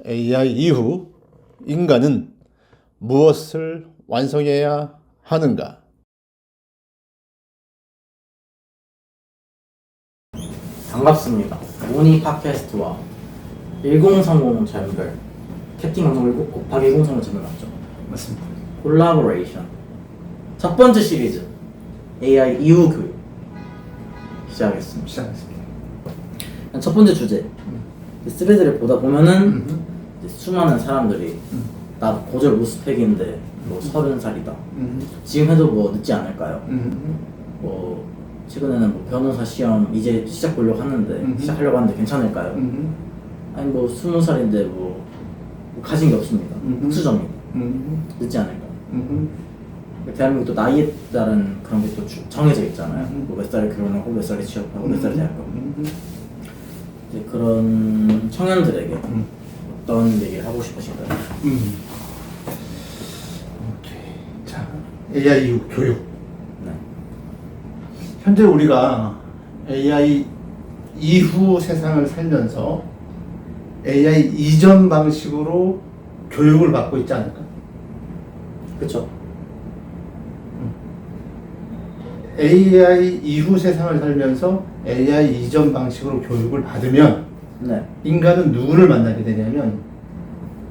AI 이후 인간은 무엇을 완성해야 하는가? 반갑습니다. 모니 팟캐스트와 1030 전별 캡틴 방송 7 곱하기 1030 전별 맞죠? 맞습니다. 콜라보레이션 첫 번째 시리즈 AI 이후 교육 시작하겠습니다. 첫 번째 주제 스레드를 보다 보면은 이제 수많은 사람들이 나 고졸 무스펙인데 뭐 30살이다 지금 해도 뭐 늦지 않을까요? 뭐 최근에는 뭐 변호사 시험 이제 시작 보려고 하는데 시작하려고 하는데 괜찮을까요? 아니 뭐 20살인데 뭐 가진 게 없습니다. 흑수저입니다. 늦지 않을까요? 대한민국 또 나이에 따른 그런 게 또 정해져 있잖아요. 뭐 몇 살에 결혼하고 몇 살에 취업하고 몇 살에 대학 가고 이제 그런 청년들에게 어떤 얘기를 하고 싶으신가요? 오케이. 자, AI 이후 교육. 네. 현재 우리가 AI 이후 세상을 살면서 AI 이전 방식으로 교육을 받고 있지 않을까? 그렇죠. AI 이후 세상을 살면서 AI 이전 방식으로 교육을 받으면 네. 인간은 누구를 만나게 되냐면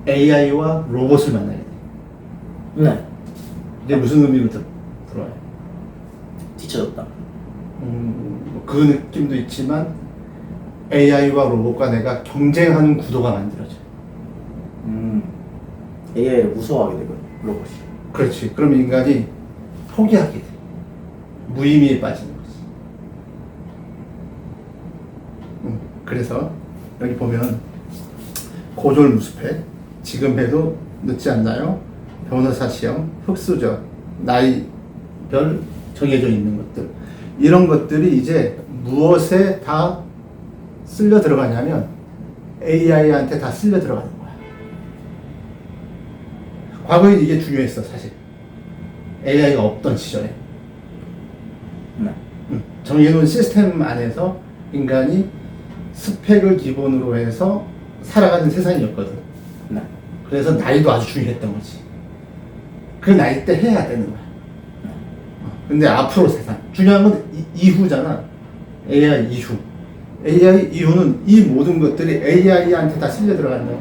AI와 로봇을 만나게 돼요. 네. 이게 무슨 의미부터 들어와요? 뒤쳐졌다. 그 느낌도 있지만 AI와 로봇과 내가 경쟁하는 구도가 만들어져요. AI를 무서워하게 되고요. 로봇이. 그렇지. 그럼 인간이 포기하게 돼. 무의미에 빠지는 거지. 그래서 여기 보면 고졸 무스펙, 지금 해도 늦지 않나요? 변호사 시험, 흑수저, 나이별 정해져 있는 것들, 이런 것들이 이제 무엇에 다 쓸려 들어가냐면 AI한테 다 쓸려 들어가는 거야. 과거에 이게 중요했어, 사실. AI가 없던 시절에. 네. 정해놓은 시스템 안에서 인간이 스펙을 기본으로 해서 살아가는 세상이었거든. 네. 그래서 나이도 아주 중요했던 거지. 그 나이 때 해야 되는 거야. 근데 앞으로 세상 중요한 건 이후잖아. AI 이후. AI 이후는 이 모든 것들이 AI한테 다 쓸려 들어간다.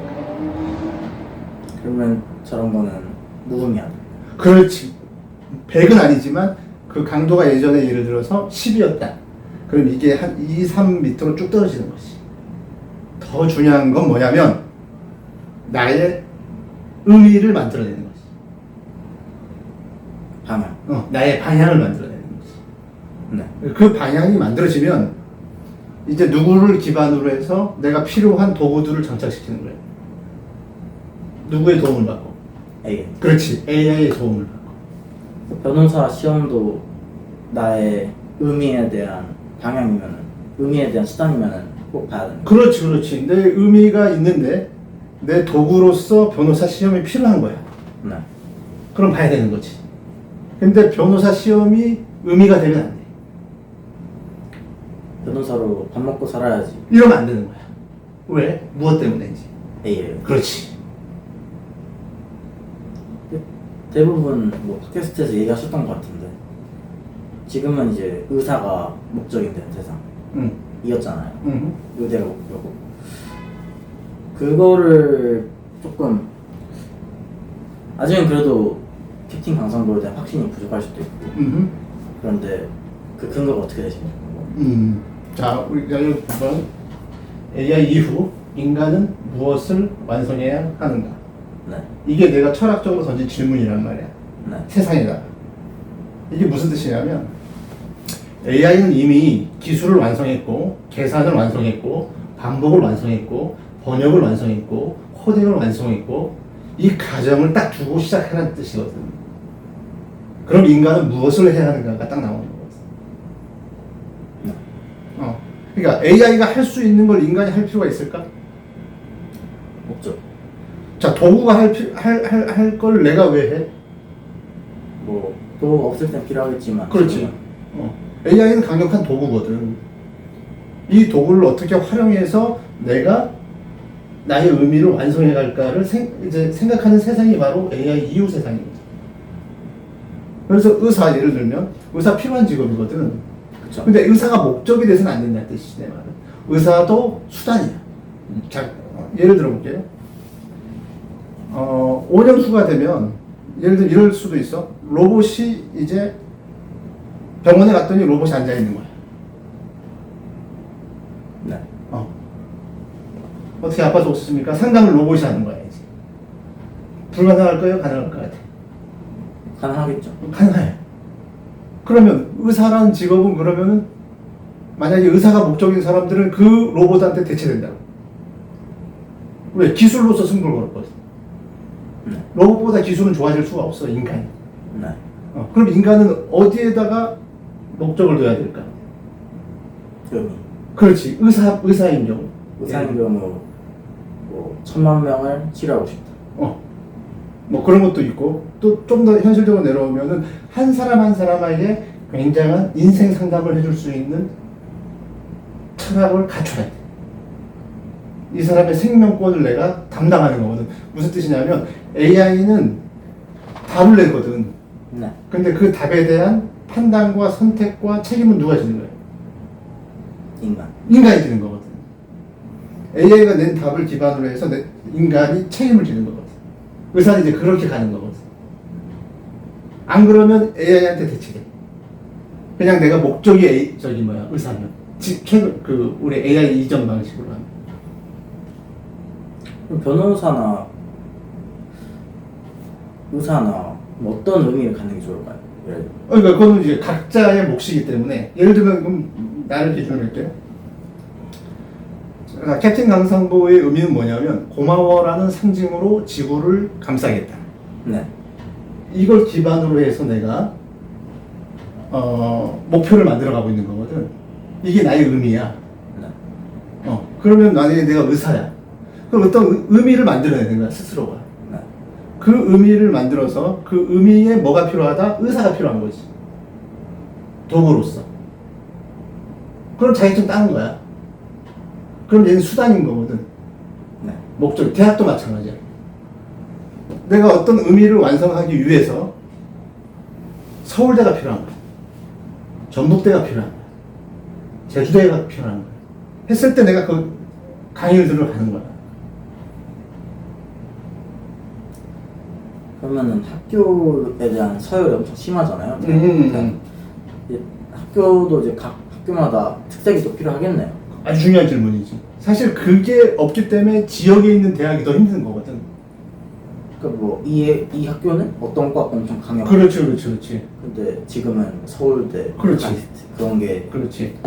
그러면 저런 거는 무의미하다. 그렇지. 100은 아니지만 그 강도가 예전에 예를 들어서 10이었다. 그럼 이게 한 2, 3 밑으로 쭉 떨어지는 거지. 더 중요한 건 뭐냐면 나의 의미를 만들어내는 거지. 방향. 나의 방향을 만들어내는 거지. 네. 그 방향이 만들어지면 이제 누구를 기반으로 해서 내가 필요한 도구들을 장착시키는 거예요. 누구의 도움을 받고? AI. 그렇지. AI의 도움을 받고. 변호사 시험도 나의 의미에 대한 방향이면은, 의미에 대한 수단이면은 꼭 봐야 되는 거야. 그렇지. 내 의미가 있는데 내 도구로서 변호사 시험이 필요한 거야. 네. 그럼 봐야 되는 거지. 근데 변호사 시험이 의미가 되면 안 돼. 변호사로 밥 먹고 살아야지. 이러면 안 되는 거야. 왜? 무엇 때문인지. AI. 그렇지. 대부분 뭐 팟캐스트에서 얘기하셨던 것 같은데 지금은 이제 의사가 목적인 된 세상 이었잖아요. 의대가 목표고 그거를 조금 아직은 그래도 캡틴 강성도에 대한 확신이 부족할 수도 있고 그런데 그 근거가 어떻게 되시나요? 자, 우리가 여기 보면 AI 이후 인간은 무엇을 완성해야 하는가? 네. 이게 내가 철학적으로 던진 질문이란 말이야. 네. 세상에다. 이게 무슨 뜻이냐면 AI는 이미 기술을 완성했고 계산을 완성했고 반복을 완성했고 번역을 완성했고 코딩을 완성했고 이 과정을 딱 두고 시작하는 뜻이거든. 그럼 인간은 무엇을 해야 하는가가 딱 나오는 거거든. 네. 그러니까 AI가 할 수 있는 걸 인간이 할 필요가 있을까? 없죠. 자, 도구가 할 걸 내가 왜 해? 뭐 도구가 없을 땐 필요하겠지만 그렇지. AI는 강력한 도구거든. 이 도구를 어떻게 활용해서 내가 나의 의미를 완성해 갈까를 이제 생각하는 세상이 바로 AI 이후 세상입니다. 그래서 의사 예를 들면 의사 필요한 직업이거든. 그쵸. 근데 의사가 목적이 돼서는 안 된다는 뜻이지 내 말은. 의사도 수단이야. 자, 예를 들어 볼게요. 오염수가 되면 예를 들어 이럴 수도 있어. 로봇이 이제 병원에 갔더니 로봇이 앉아 있는 거야. 네. 어떻게 아파서 오셨습니까? 상담을 로봇이 하는 거야 이제. 불가능할까요? 가능할 것 같아. 가능하겠죠. 가능해. 그러면 의사라는 직업은 그러면은 만약에 의사가 목적인 사람들은 그 로봇한테 대체된다고. 왜? 기술로서 승부를 걸었거든. 로봇보다 기술은 좋아질 수가 없어 인간이. 네. 그럼 인간은 어디에다가 목적을 둬야 될까? 의미. 그렇지. 의사인 경우. 의사인 경우 뭐 1000,000명을 치료하고 싶다. 뭐 그런 것도 있고 또 좀 더 현실적으로 내려오면은 한 사람 한 사람에게 굉장한 인생 상담을 해줄 수 있는 철학을 갖춰야 돼. 이 사람의 생명권을 내가 담당하는 거거든. 무슨 뜻이냐면 AI는 답을 내거든. 네. 근데 그 답에 대한 판단과 선택과 책임은 누가 지는 거야? 인간. 인간이 지는 거거든. AI가 낸 답을 기반으로 해서 인간이 책임을 지는 거거든. 의사는 이제 그렇게 가는 거거든. 안 그러면 AI한테 대체돼. 그냥 내가 목적이 의사면. 최근 우리 AI 이전 방식으로 하면. 그럼 변호사나 의사나 뭐 어떤 의미를 갖는 게 좋을까요? 예를 들어. 그러니까 그거는 이제 각자의 몫이기 때문에 예를 들면 그럼 나를 기준으로 할게요. 캡틴 강상보의 의미는 뭐냐면 고마워라는 상징으로 지구를 감싸겠다. 네. 이걸 기반으로 해서 내가 목표를 만들어가고 있는 거거든. 이게 나의 의미야. 네. 그러면 만약에 내가 의사야. 그럼 어떤 의미를 만들어내는 거야 스스로가. 네. 그 의미를 만들어서 그 의미에 뭐가 필요하다? 의사가 필요한 거지. 도구로서. 그럼 자격증 따는 거야. 그럼 얘는 수단인 거거든. 네. 목적. 대학도 마찬가지야. 내가 어떤 의미를 완성하기 위해서 서울대가 필요한 거야. 전북대가 필요한 거야. 제주대가 필요한 거야. 했을 때 내가 그 강의를 들어가는 거야. 그러면은 학교에 대한 서열이 엄청 심하잖아요. 이제 학교도 이제 각 학교마다 특색이 또 필요하겠네요. 아주 중요한 질문이지. 사실 그게 없기 때문에 지역에 있는 대학이 더 힘든 거거든. 그러니까 뭐 이 학교는 어떤 과가 엄청 강력. 그렇지. 근데 지금은 서울대, 그렇지. 카이스트 그런 게 그렇지.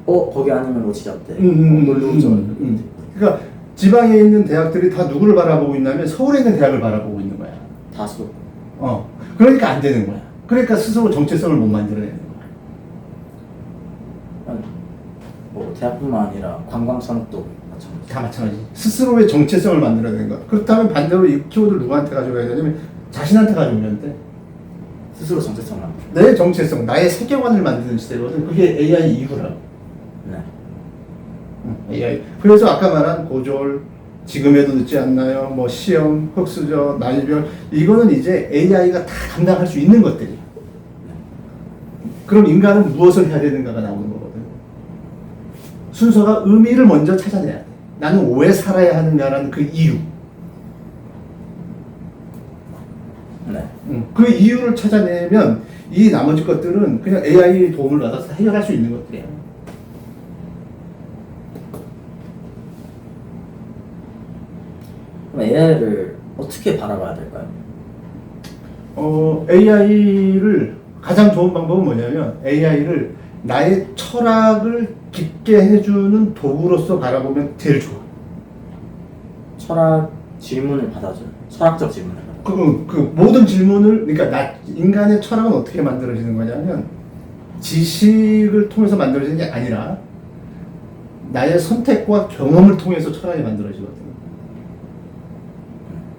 거기 아니면 뭐 지자대, 논리우전. 그러니까 지방에 있는 대학들이 다 누구를 바라보고 있냐면 서울에 있는 대학을 바라보고 있는 거야. 다수. 그러니까 안 되는 거야. 그러니까 스스로 정체성을 못 만들어내는 거야. 뭐 대학뿐만 아니라 관광 산업도 마찬가지. 다 마찬가지. 스스로의 정체성을 만들어내는 거야. 그렇다면 반대로 이 키워드를 누구한테 가져가야 되냐면 자신한테 가져오면 돼. 스스로 정체성을 만들어. 내 정체성, 나의 세계관을 만드는 시대거든. 그게 AI 이후라고. 네. AI. 그래서 아까 말한 고졸, 지금에도 늦지 않나요? 뭐 시험, 흑수저, 나이별 이거는 이제 AI가 다 감당할 수 있는 것들이야. 그럼 인간은 무엇을 해야 되는가가 나오는 거거든. 순서가 의미를 먼저 찾아내야 돼. 나는 왜 살아야 하는가라는 그 이유. 네. 그 이유를 찾아내면 이 나머지 것들은 그냥 AI의 도움을 받아서 해결할 수 있는 것들이야. 그럼 AI를 어떻게 바라봐야 될까요? AI를 가장 좋은 방법은 뭐냐면 AI를 나의 철학을 깊게 해주는 도구로서 바라보면 제일 좋아. 철학 질문을 받아주는 철학적 질문을 받아주는. 그 모든 질문을 그러니까 인간의 철학은 어떻게 만들어지는 거냐면 지식을 통해서 만들어지는 게 아니라 나의 선택과 경험을 통해서 철학이 만들어지거든.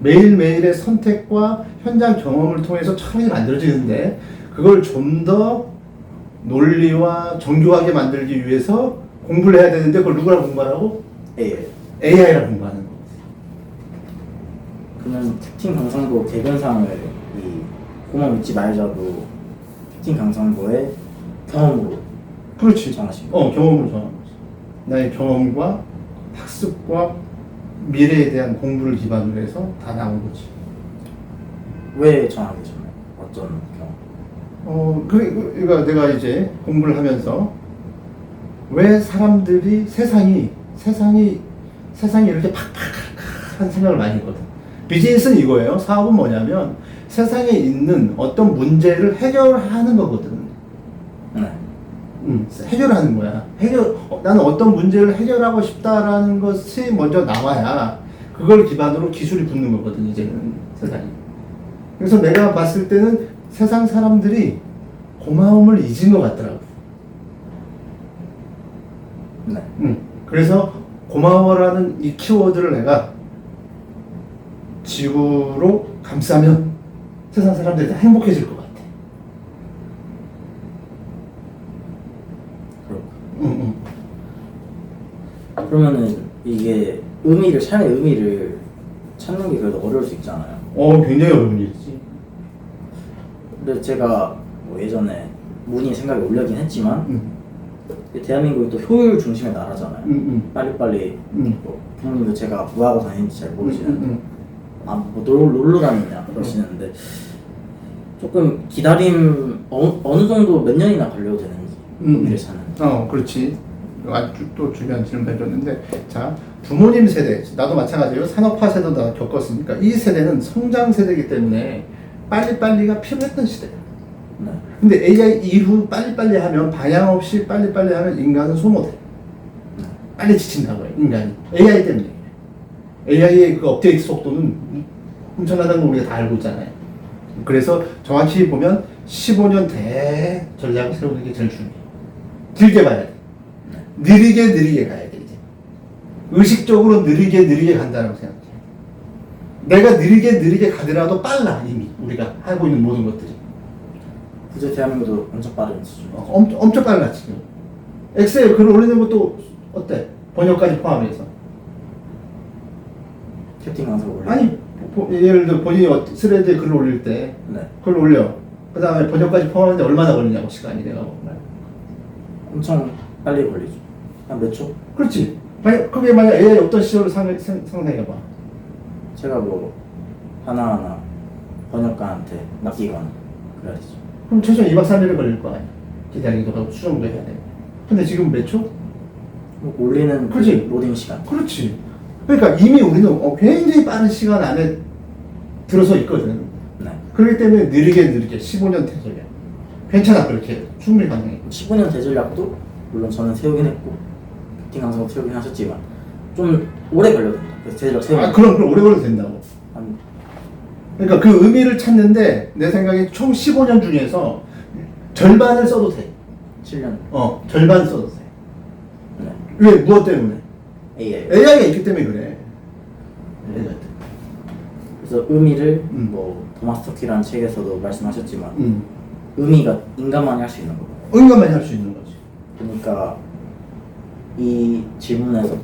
매일매일의 선택과 현장 경험을 통해서 철학이 만들어지는데 그걸 좀 더 논리와 정교하게 만들기 위해서 공부를 해야 되는데 그걸 누구랑 공부하라고? AI. AI랑 공부하는 거. 그러면 캡틴 강성도 개근상을 이 고만 믿지 말자도 캡틴 강성도의 경험으로 그렇지. 정하신 경험으로 정한 거지. 나의 경험과 학습과 미래에 대한 공부를 기반으로 해서 다 나온 거지. 왜 정하게 되셨나요? 어떤 경험? 그러니까 내가 이제 공부를 하면서 왜 사람들이 세상이 이렇게 팍팍한 생각을 많이 했거든. 비즈니스는 이거예요. 사업은 뭐냐면 세상에 있는 어떤 문제를 해결하는 거거든. 네. 해결하는 거야. 나는 어떤 문제를 해결하고 싶다라는 것이 먼저 나와야 그걸 기반으로 기술이 붙는 거거든, 이제는 세상이. 그래서 내가 봤을 때는 세상 사람들이 고마움을 잊은 것 같더라고. 네. 그래서 고마워라는 이 키워드를 내가 지구로 감싸면 세상 사람들이 다 행복해질 것 같아. 그러면은 이게 삶의 의미를 찾는 게 그래도 어려울 수 있잖아요. 굉장히 어려운 일이지. 근데 제가 뭐 예전에 문의 생각에 올려긴 했지만 대한민국이 또 효율 중심의 나라잖아요. 빨리빨리 뭐 부모님도 제가 뭐 하고 다니는지 잘 모르시는데 뭐 놀러 다니냐 그러시는데 조금 기다림 어느 정도 몇 년이나 걸려도 되는지 의미를 찾는. 그렇지. 아주 또 중요한 질문 해줬는데, 자, 부모님 세대, 나도 마찬가지로 산업화 세대도 다 겪었으니까 이 세대는 성장 세대이기 때문에 빨리빨리가 필요했던 시대야. 네. 근데 AI 이후 빨리빨리 하면, 방향 없이 빨리빨리 하면 인간은 소모돼. 빨리 지친다고 해, 인간이. AI 때문에. AI의 그 업데이트 속도는 엄청나다는 걸 우리가 다 알고 있잖아요. 그래서 정확히 보면 15년 대전략을 세우는 게 제일 중요해. 길게 봐야 돼. 느리게 가야 돼, 이제. 의식적으로 느리게 간다고 생각해. 내가 느리게 가더라도 빨라, 이미. 우리가 하고 있는 모든 것들이. 그제 대한민국도 엄청 빠른 수준. 엄청 빨라, 지금. 엑셀 글 올리는 것도 어때? 번역까지 포함해서. 캡틴 강사가 올려. 아니, 예를 들어 본인이 스레드에 글을 올릴 때, 네. 글을 올려. 그 다음에 번역까지 포함하는데 얼마나 걸리냐고, 시간이 내가 보면. 엄청 빨리 걸리죠. 한 몇 초? 그렇지. 그게 만약 AI 어떤 시절을 상상해봐. 제가 뭐 하나하나 번역가한테 맡기거나 그래야 되죠. 그럼 최소 2박 3일은 걸릴 거 아니야. 기다리기도 하고 수정도 해야 돼. 근데 지금 몇 초? 뭐 올리는 그렇지. 그 로딩 시간. 그렇지. 그러니까 이미 우리는 굉장히 빠른 시간 안에 들어서 있거든. 네. 그렇기 때문에 느리게 15년 대전략. 괜찮아, 그렇게. 충분히 가능해. 15년 대전략도 물론 저는 세우긴 했고 캡틴 강사도 세우긴 하셨지만 좀 오래 걸려든다. 그래서 대전략 세우는. 그럼 오래 걸려도 된다고. 한 그러니까 그 의미를 찾는데 내 생각에 총 15년 중에서 절반을 써도 돼. 7년. 절반 써도 돼. 네. 왜? 무엇 때문에? AI. AI가 있기 때문에 그래. 그래서 의미를 뭐 토마스 터키라는 책에서도 말씀하셨지만 의미가 인간만이 할 수 있는 거고. 인간만이 할 수 있는 거지. 그러니까 이 질문에서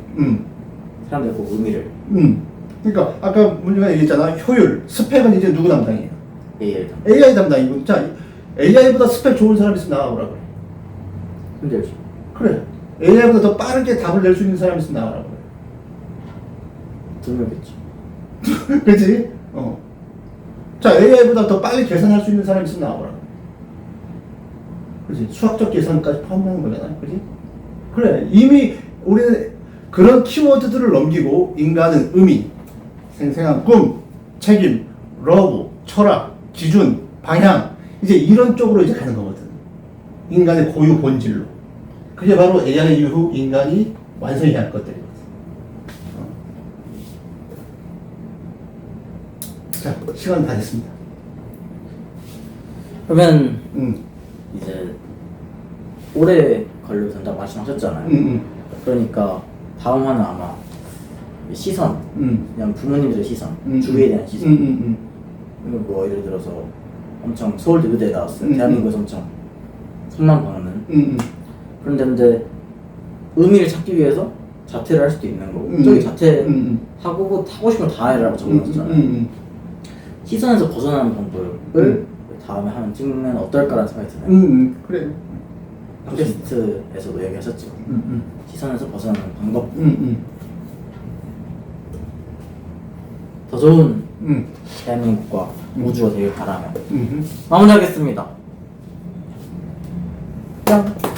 사람들이 꼭 의미를 그러니까 아까 문제가 얘기했잖아. 효율, 스펙은 이제 누구 담당이에요? AI 담당이고. 자, AI보다 스펙 좋은 사람 있으면 나와보라 그래. 힘들죠. 그래. AI보다 더 빠르게 답을 낼 수 있는 사람 있으면 나와라 그래. 드물겠죠. 그치? 자, AI보다 더 빨리 계산할 수 있는 사람 있으면 나와보라 그래. 그치? 수학적 계산까지 포함하는 거잖아. 그치? 그래. 이미 우리는 그런 키워드들을 넘기고 인간은 의미, 생생한 꿈, 책임, 러브, 철학, 기준, 방향, 이제 이런 쪽으로 이제 가는 거거든. 인간의 고유 본질로. 그게 바로 AI 이후 인간이 완성해야 할 것들이거든. 자, 시간 다 됐습니다. 그러면 이제 오래 걸려도 된다고 말씀하셨잖아요. 그러니까 다음 화는 아마 시선, 그냥 부모님들의 시선, 주위에 대한 시선. 뭐 예를 들어서 엄청 서울대 의대에 나왔어요. 대한민국에서 엄청 선망 받는. 그런데 의미를 찾기 위해서 자퇴를 할 수도 있는 거고 저기 자퇴하고 하고 싶은 거 다 해라고 적어놨잖아요. 시선에서 벗어나는 방법을 다음에 하면 찍으면 어떨까라는 생각이 드네요. 그래. 팟캐스트에서도 얘기하셨죠. 시선에서 벗어나는 방법. 더 좋은 대한민국과 우주가 되길 바라며 마무리하겠습니다. 짠.